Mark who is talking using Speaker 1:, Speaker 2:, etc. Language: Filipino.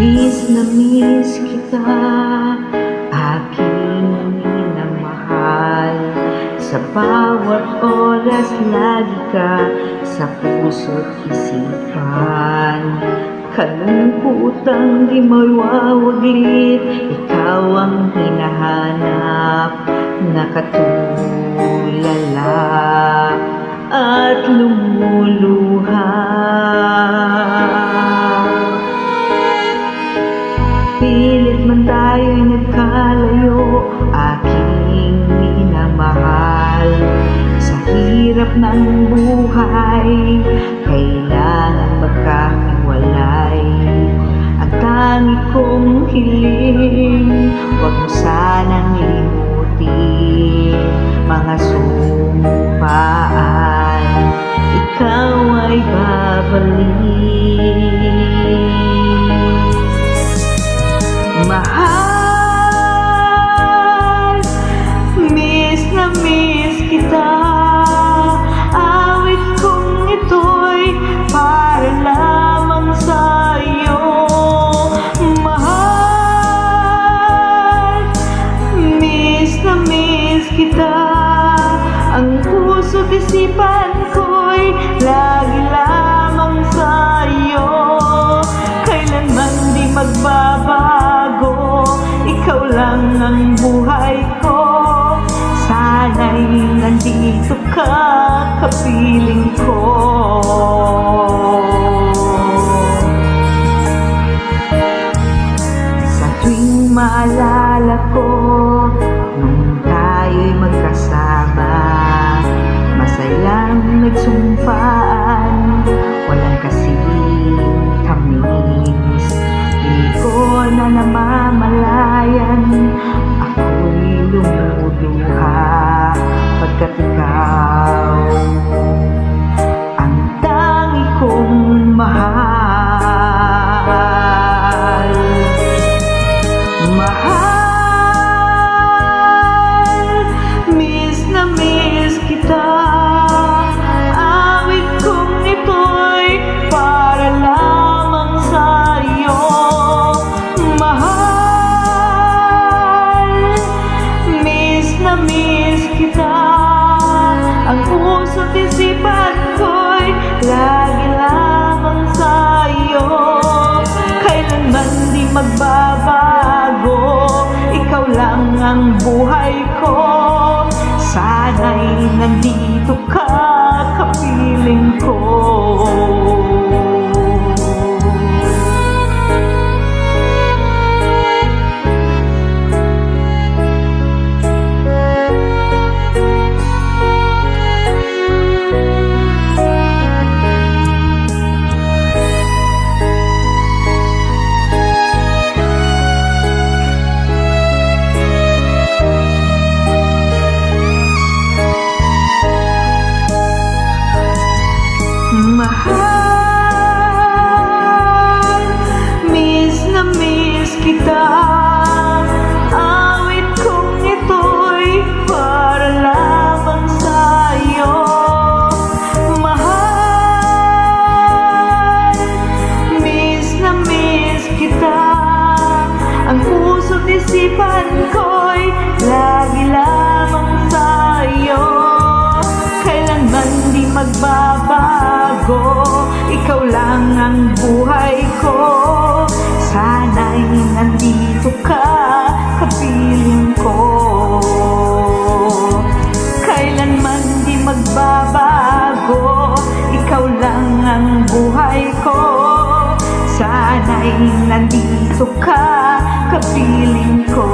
Speaker 1: Miss kita, aking minamahal. Sa bawat oras lagi ka sa puso't isipan. Kalungkutang di mawawaglit, ikaw ang hinahanap. Nakatulala at lumuluha. Pilit man tayo'y nagkalayo, aking minamahal. Sa hirap ng buhay, kailangan magkahiwalay. Ang tangi kong hiling, huwag mo sanang limutin mga sumpaan, ikaw ay babalik. Mahal, miss na miss kita. Awit kong ito'y para lamang sa iyo. Mahal, miss na miss kita. Ang puso't isipan ko'y lagi lamang sa iyo. Kailanman di magbabago, ikaw lang ang buhay ko. Sana'y nandito ka, kapiling ko. Sa tuwing maalala ko nung tayo'y magkasama, masayang nagsumpaan, walang kasing tamis. Di ko na namamalayan, ako'y lumuluha pagkat ikaw ang tangi kong mahal. Mahal, miss na miss kita. Awit kong ito'y para lamang sa iyo. Miss kita, ang puso't isipan ko'y lagi lamang sa iyo. Kailanman di magbabago, ikaw lang ang buhay ko. Sana'y nandito ka, kapiling ko. Mahal, miss na miss kita. Awit kong ito'y para lamang sa iyo. Mahal, miss na miss kita. Ang puso't isipan ko'y lagi lamang sa iyo. Kailanman di magbabago, ikaw lang ang buhay ko. Sana'y nandito ka, kapiling ko. Kailanman di magbabago, ikaw lang ang buhay ko. Sana'y nandito ka, kapiling ko.